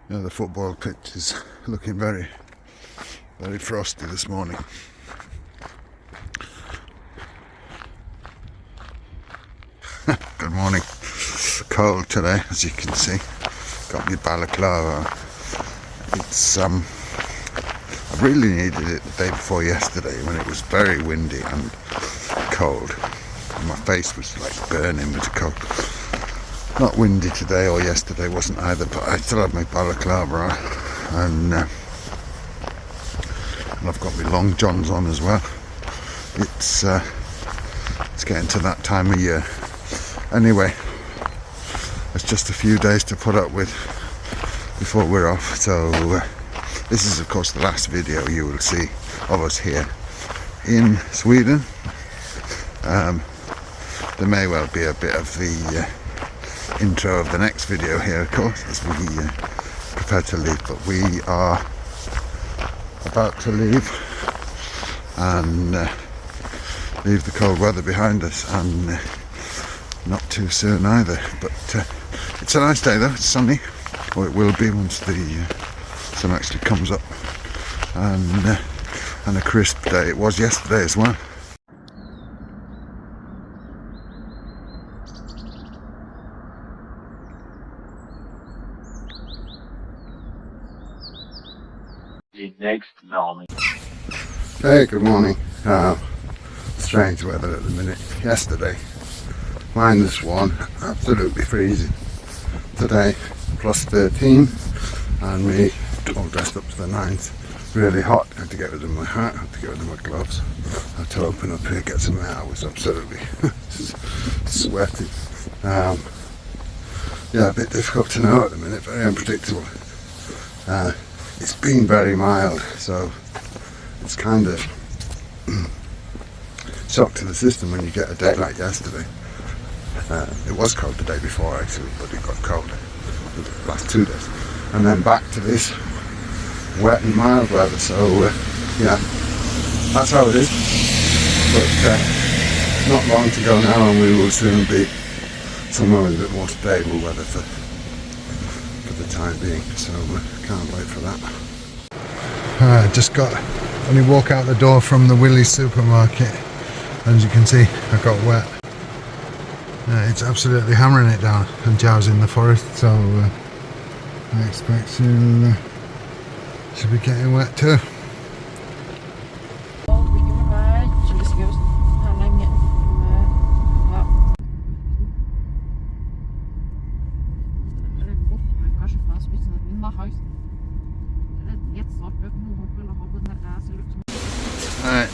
Yeah, the football pitch is looking very, very frosty this morning. Good morning. Cold today, as you can see. Got my balaclava. It's I really needed it the day before yesterday when it was very windy and cold. And my face was like burning with the cold. Not windy today or yesterday, wasn't either, but I still have my balaclava on, and I've got my long johns on as well. It's getting to that time of year. Anyway, it's just a few days to put up with before we're off. So this is of course the last video you will see of us here in Sweden. There may well be a bit of the intro of the next video here, of course, as we prepare to leave, but we are about to leave and leave the cold weather behind us, and not too soon either. But it's a nice day though, it's sunny, or it will be once the sun actually comes up, and a crisp day. It was yesterday as well. The next morning. Hey, good morning. Strange weather at the minute. Yesterday, -1, absolutely freezing. Today, +13, and me all dressed up to the nines. Really hot. Had to get rid of my hat, had to get rid of my gloves. Had to open up here, get some air. I was absolutely sweating. Yeah, a bit difficult to know at the minute, very unpredictable. It's been very mild, so it's kind of shock to the system when you get a day like yesterday. It was cold the day before actually, but it got colder the last 2 days, and then back to this wet and mild weather. So yeah, that's how it is. But not long to go now, and we will soon be somewhere with a bit more stable weather for the time being. So can't wait for that. Just only walk out the door from the Willys supermarket. As you can see, I got wet. It's absolutely hammering it down, and Joe's in the forest, so I expect she'll be getting wet too. Alright,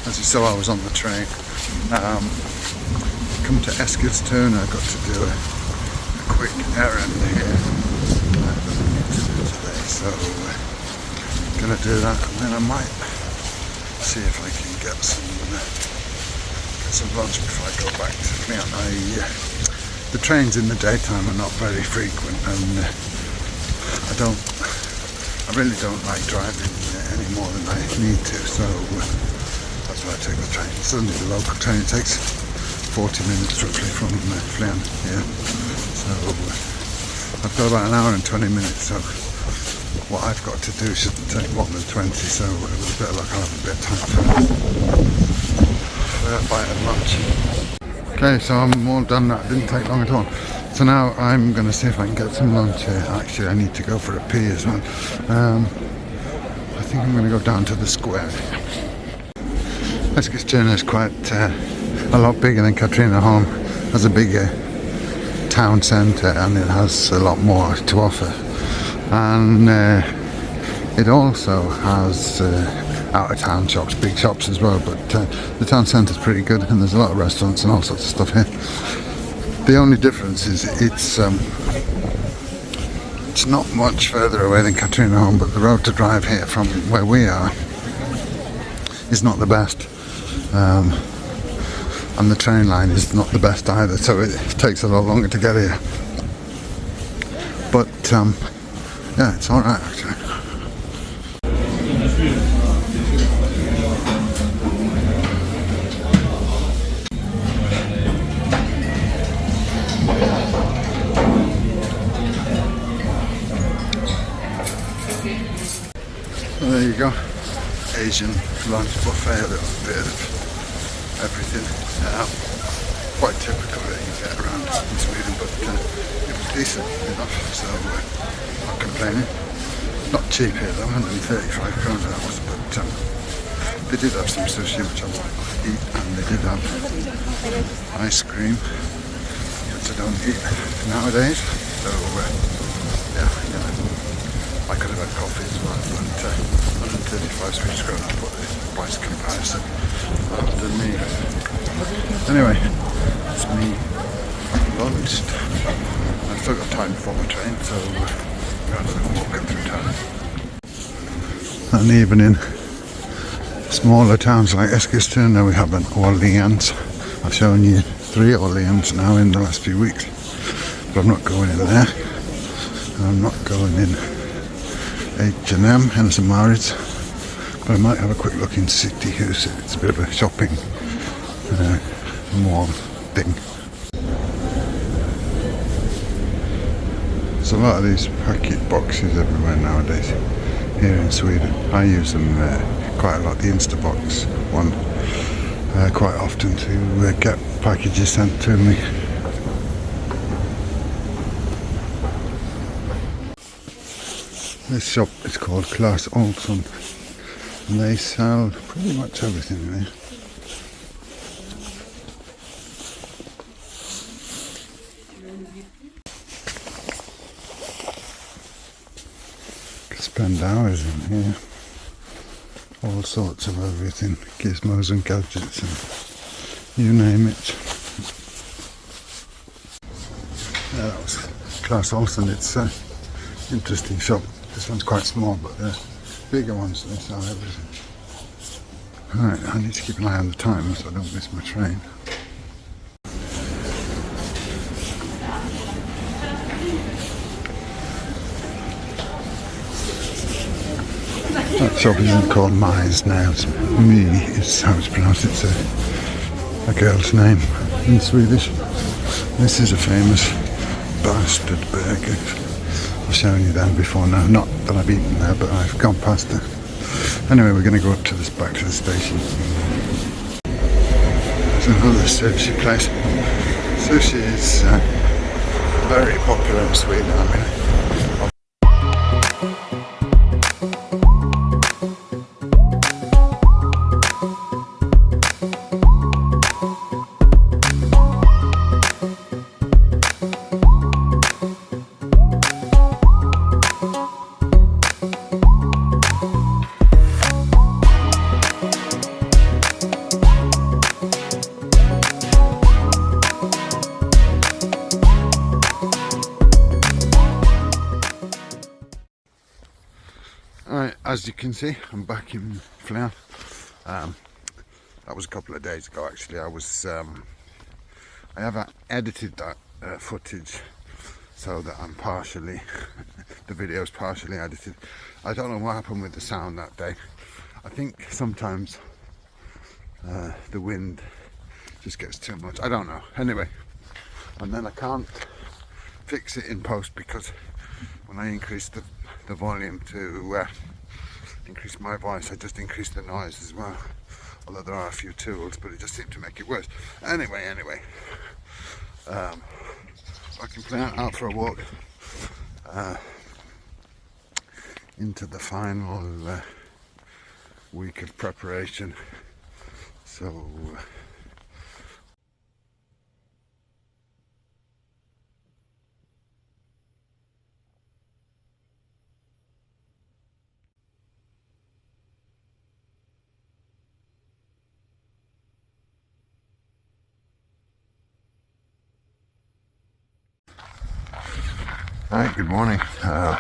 as you saw, I was on the train. Come to Eskilstuna. I got to do a quick errand here that I need to do today, so gonna do that, and then I might see if I can get some lunch before I go back to Leon. The trains in the daytime are not very frequent, and I really don't like driving any more than I need to, so that's why I take the train. It's only the local train. It takes 40 minutes roughly from Flem here, so I've got about an hour and 20 minutes, so what I've got to do shouldn't take more than 20, so with a bit of luck I'll have a bit of time for a bite of lunch. Okay, so I'm all done. That didn't take long at all. So now I'm going to see if I can get some lunch here. Actually, I need to go for a pee as well. I think I'm going to go down to the square. Eskilstuna is quite a lot bigger than Katrineholm. It has a bigger town centre, and it has a lot more to offer. And it also has out of town shops, big shops as well, but the town centre is pretty good, and there's a lot of restaurants and all sorts of stuff here. The only difference is it's not much further away than Katrineholm, but the road to drive here from where we are is not the best, and the train line is not the best either, so it takes a lot longer to get here. But yeah, it's alright actually. there you go. Asian lunch buffet, a little bit of everything. Quite typical that you get around in Sweden, but it was decent enough, so not complaining. Not cheap here though, 135 krona that was, but they did have some sushi which I won't eat, and they did have ice cream which I don't eat nowadays, so yeah, you know, I could have had coffee as well, but 135 Swedish krona, I put the price comparison underneath. Anyway, it's me lunched. I've still got time before my train, so we're having a walk up through town. And even in smaller towns like Eskilstuna, we have an Orleans. I've shown you 3 Orleans now in the last few weeks, but I'm not going in there. I'm not going in H&M, Hennes & Mauritz, but I might have a quick look in Cityhuset. It's a bit of a shopping mall thing. There's a lot of these packet boxes everywhere nowadays here in Sweden. I use them quite a lot, the Instabox one, quite often to get packages sent to me. This shop is called Clas Ohlson, and they sell pretty much everything there. Could spend hours in here. All sorts of everything, gizmos and gadgets and you name it. Yeah, that was Clas Ohlson. It's an interesting shop. This one's quite small, but the bigger ones, they sell everything. Right, I need to keep an eye on the time so I don't miss my train. That shop isn't called Mize now, it's Me is how it's pronounced. It's a girl's name in Swedish. This is a famous bastard burger. I've shown you them before now, not that I've eaten there, but I've gone past it. Anyway, we're going to go up to this, back to the station. There's another sushi place. Sushi is very popular in Sweden. I mean, as you can see, I'm back in Filmora. That was a couple of days ago actually. I have edited that footage so that I'm partially, the video's partially edited. I don't know what happened with the sound that day. I think sometimes the wind just gets too much. I don't know. Anyway, and then I can't fix it in post because when I increase the volume to increase my voice, I just increase the noise as well. Although there are a few tools, but it just seemed to make it worse. Anyway, I can plan out for a walk into the final week of preparation. So hi, good morning. A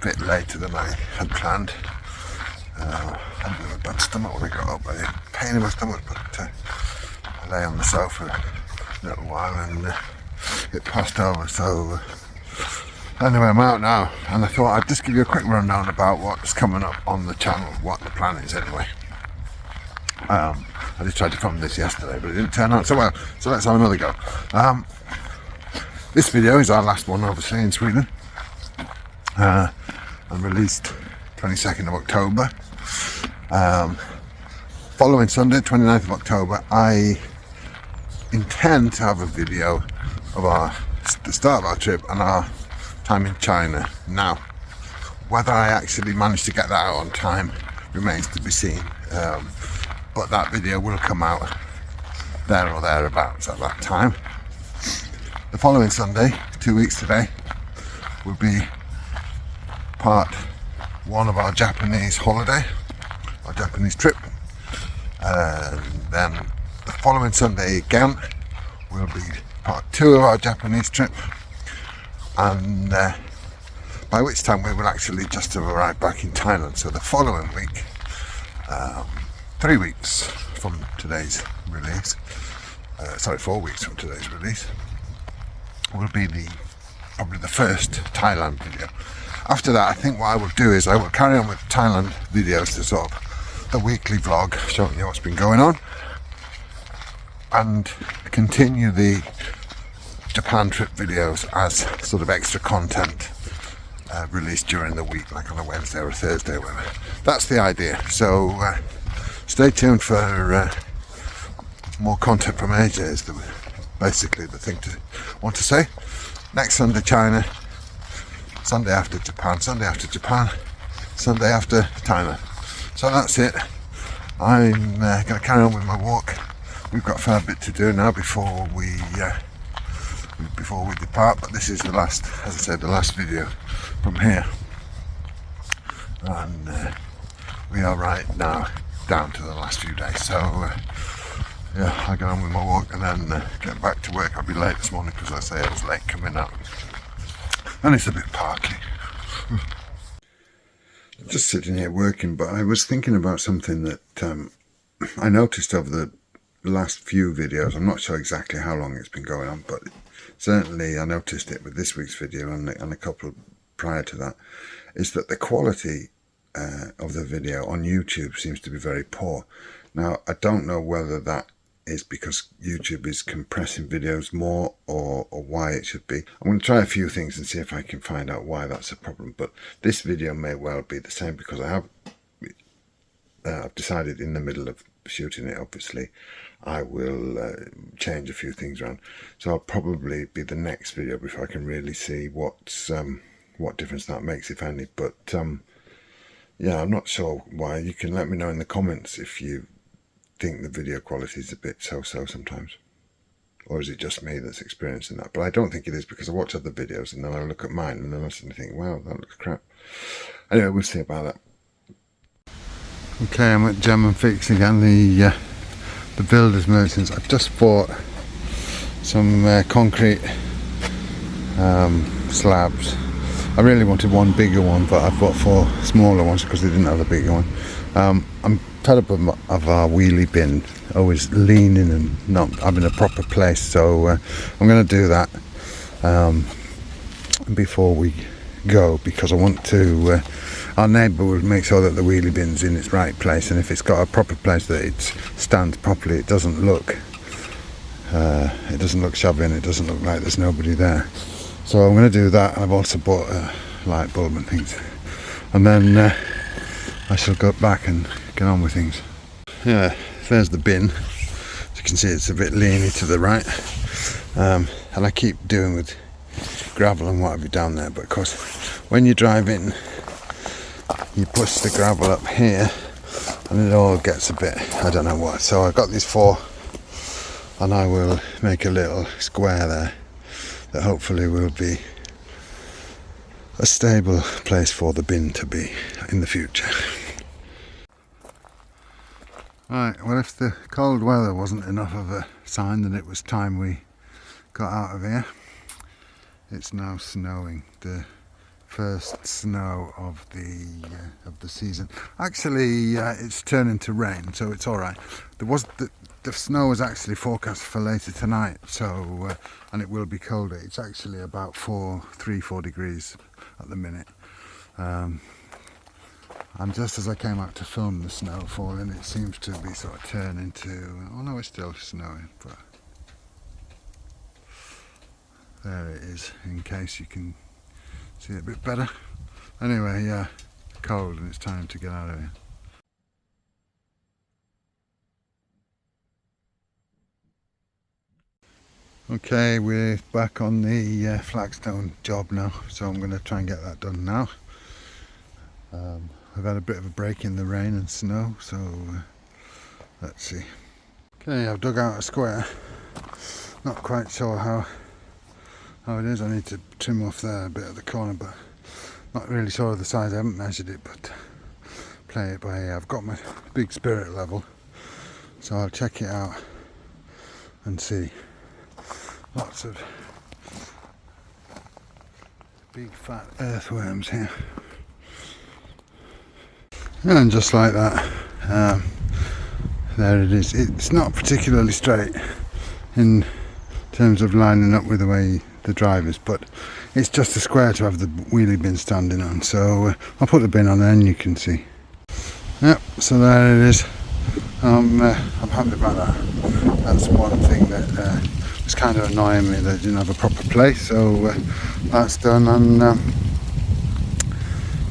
bit later than I had planned. I had a bit of a bad stomach when I got up. I had pain in my stomach, but I lay on the sofa a little while and it passed over. So anyway, I'm out now, and I thought I'd just give you a quick rundown about what's coming up on the channel, what the plan is anyway. I just tried to film this yesterday, but it didn't turn out so well. So let's have another go. This video is our last one, obviously, in Sweden, and released 22nd of October. Following Sunday, 29th of October, I intend to have a video of the start of our trip and our time in China. Now, whether I actually manage to get that out on time remains to be seen, but that video will come out there or thereabouts at that time. The following Sunday, 2 weeks today, will be part one of our Japanese holiday, our Japanese trip, and then the following Sunday again will be part two of our Japanese trip, and by which time we will actually just have arrived back in Thailand. So the following week, 3 weeks from today's release, 4 weeks from today's release, will be probably the first Thailand video. After that, I think what I will do is I will carry on with Thailand videos, to sort of the weekly vlog showing you what's been going on, and continue the Japan trip videos as sort of extra content released during the week, like on a Wednesday or a Thursday or whatever. That's the idea. So stay tuned for more content from Asia, is basically the thing to want to say. Next Sunday, China. Sunday after Japan. Sunday after Japan. Sunday after Thailand. So that's it. I'm going to carry on with my walk. We've got a fair bit to do now before we depart, but this is the last, as I said, the last video from here, and we are right now down to the last few days. So yeah, I go on with my walk and then get back to work. I'll be late this morning because I say I was late coming up, and it's a bit parky. Just sitting here working, but I was thinking about something that I noticed over the last few videos. I'm not sure exactly how long it's been going on, but certainly I noticed it with this week's video and a couple prior to that, is that the quality of the video on YouTube seems to be very poor. Now, I don't know whether that is because YouTube is compressing videos more or why it should be. I'm going to try a few things and see if I can find out why that's a problem, but this video may well be the same, because I've decided in the middle of shooting it, obviously, I will change a few things around. So I'll probably be the next video before I can really see what difference that makes, if any. But yeah, I'm not sure why. You can let me know in the comments if you think the video quality is a bit so-so sometimes, or is it just me that's experiencing that? But I don't think it is, because I watch other videos and then I look at mine and then I suddenly think, wow, that looks crap. Anyway, we'll see about that. Okay, I'm at Gem and Fix again, the builders merchants. I've just bought some concrete slabs. I really wanted one bigger one, but I've bought 4 smaller ones because they didn't have a bigger one. I'm fed up of our wheelie bin always leaning and not having a proper place, so I'm going to do that before we go, because I want to our neighbour will make sure that the wheelie bin's in its right place, and if it's got a proper place that it stands properly, it doesn't look shabby and it doesn't look like there's nobody there. So I'm going to do that. I've also bought a light bulb and things, and then I shall go back and get on with things. Yeah, there's the bin. As you can see, it's a bit leany to the right, and I keep doing with gravel and what have you down there, but of course when you drive in, you push the gravel up here and it all gets a bit, I don't know what. So I've got these 4, and I will make a little square there that hopefully will be a stable place for the bin to be in the future. Right, well, if the cold weather wasn't enough of a sign that it was time we got out of here, it's now snowing. The first snow of the season. Actually, it's turning to rain, so it's all right. The snow was actually forecast for later tonight, so and it will be colder. It's actually about 4 degrees at the minute. And just as I came out to film the snow falling, it seems to be sort of turning to, oh no, it's still snowing, but there it is, in case you can see it a bit better. Anyway, yeah, cold and it's time to get out of here. Okay, we're back on the flagstone job now, so I'm going to try and get that done now. I've had a bit of a break in the rain and snow, so let's see. Okay, I've dug out a square. Not quite sure how it is. I need to trim off there a bit at the corner, but not really sure of the size. I haven't measured it, but play it by ear. I've got my big spirit level, so I'll check it out and see. Lots of big fat earthworms here. And just like that, there it is. It's not particularly straight in terms of lining up with the way the drive is, but it's just a square to have the wheelie bin standing on. So I'll put the bin on there and you can see. Yep, so there it is. I'm happy about that. That's one thing that was kind of annoying me, that I didn't have a proper place. So that's done, and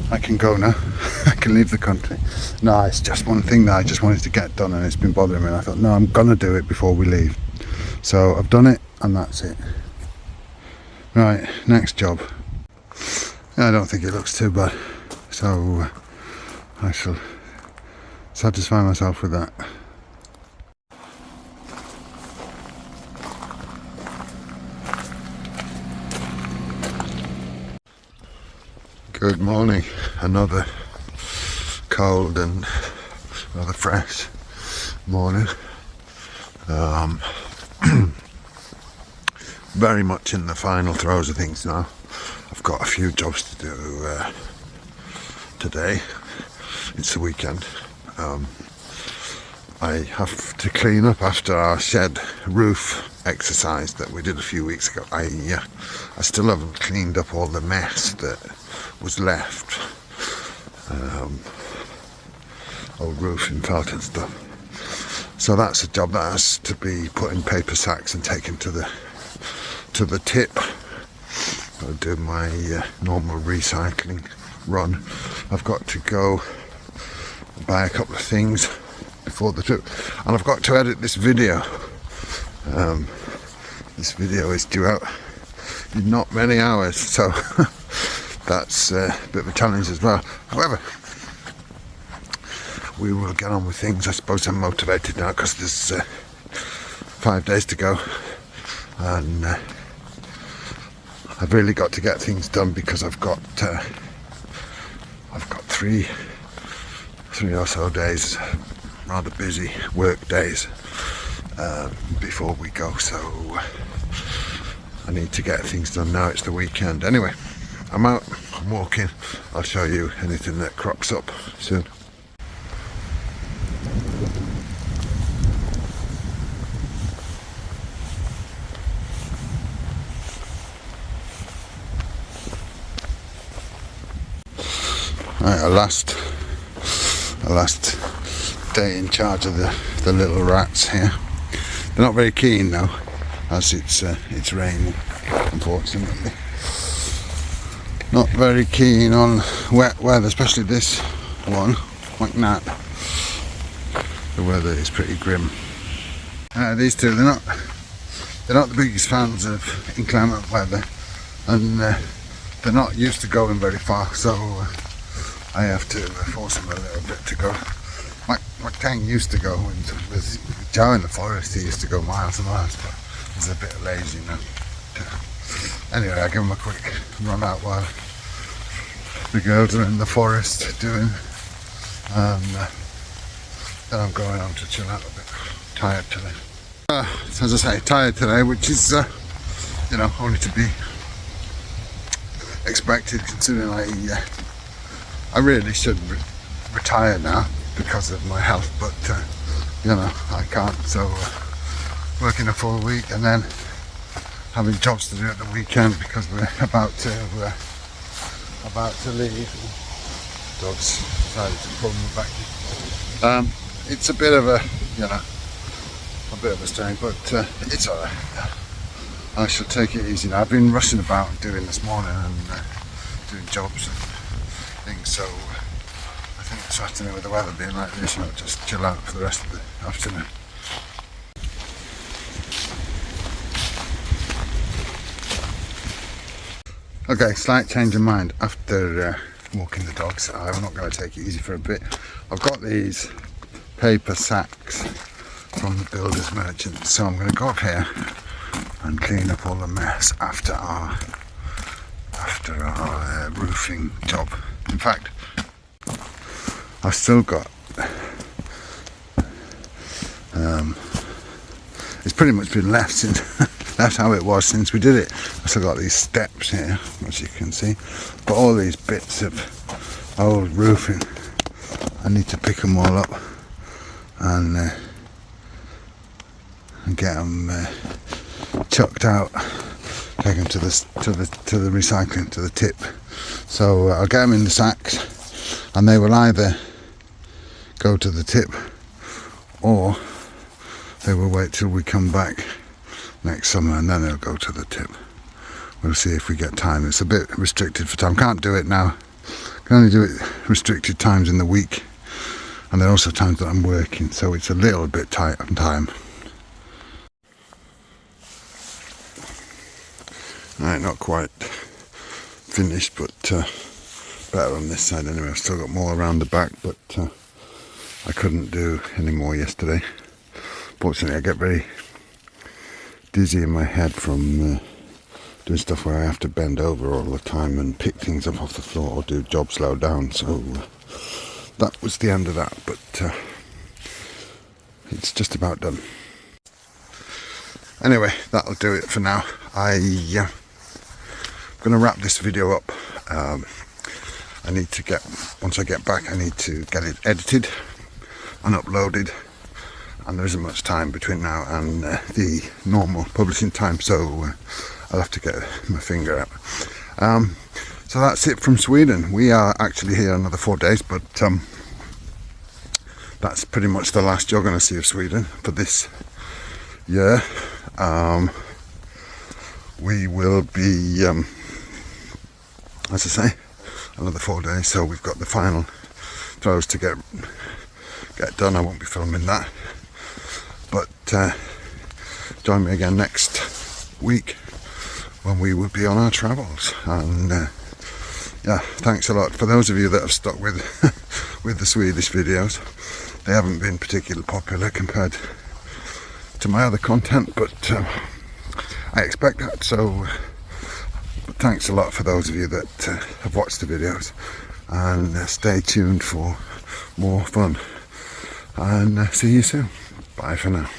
I can go now. I can leave the country. No, it's just one thing that I just wanted to get done, and it's been bothering me, and I thought, no, I'm gonna do it before we leave. So I've done it, and that's it. Right, next job. I don't think it looks too bad, so I shall satisfy myself with that. Good morning. Another cold and rather fresh morning. Very much in the final throes of things now. I've got a few jobs to do today. It's the weekend. I have to clean up after our shed roof exercise that we did a few weeks ago. I still haven't cleaned up all the mess that was left. Old roofing felt and stuff. So that's a job that has to be put in paper sacks and taken to the tip. I'll do my normal recycling run. I've got to go buy a couple of things before the trip, and I've got to edit this video. This video is due out in not many hours, so that's a bit of a challenge as well. However, we will get on with things. I suppose I'm motivated now because there's 5 days to go, and I've really got to get things done because I've got three or so days, rather busy work days before we go. So I need to get things done now. It's the weekend. Anyway, I'm out. I'm walking. I'll show you anything that crops up soon. Right, a last day in charge of the little rats here. They're not very keen though, as it's raining, unfortunately. Not very keen on wet weather, especially this one, like that. The weather is pretty grim. These two, they're not the biggest fans of inclement weather, and they're not used to going very far, so I have to force them a little bit to go. My Tang used to go with Joe in the forest. He used to go miles and miles, but he's a bit lazy now. Anyway, I give him a quick run out while the girls are in the forest doing, and then I'm going on to chill out a bit. Tired today. As I say, tired today, which is only to be expected, considering I really should retire now because of my health, but I can't. So working a full week and then having jobs to do at the weekend because we're about to leave. Dogs decided to pull me back. It's a bit of a strain, but it's alright. I shall take it easy now. I've been rushing about doing this morning and doing jobs and things, so think this afternoon with the weather being like this, I'll just chill out for the rest of the afternoon. Okay, slight change of mind after walking the dogs. I'm not going to take it easy for a bit. I've got these paper sacks from the builder's merchant, so I'm going to go up here and clean up all the mess after our roofing job. In fact, I've still got it's pretty much been left since left how it was since we did it. I've still got these steps here, as you can see, but all these bits of old roofing, I need to pick them all up and get them chucked out, take them to the recycling, to the tip. So I'll get them in the sacks, and they will either go to the tip or they will wait till we come back next summer and then they'll go to the tip. We'll see if we get time. It's a bit restricted for time. Can't do it now. Can only do it restricted times in the week, and there are also times that I'm working, so it's a little bit tight on time. Right, not quite finished, but better on this side anyway. I've still got more around the back, but I couldn't do any more yesterday. Fortunately, I get very dizzy in my head from doing stuff where I have to bend over all the time and pick things up off the floor or do jobs low down, so that was the end of that, but it's just about done. Anyway, that'll do it for now. I'm going to wrap this video up. I need to once I get back, I need to get it edited and uploaded, and there isn't much time between now and the normal publishing time, so I'll have to get my finger out. So that's it from Sweden. We are actually here another 4 days, but that's pretty much the last you're going to see of Sweden for this year. We will be, as I say, another 4 days, so we've got the final throws to get done. I won't be filming that, but join me again next week when we will be on our travels. And yeah, thanks a lot for those of you that have stuck with with the Swedish videos. They haven't been particularly popular compared to my other content, but I expect that, so thanks a lot for those of you that have watched the videos, and stay tuned for more fun, and see you soon. Bye for now.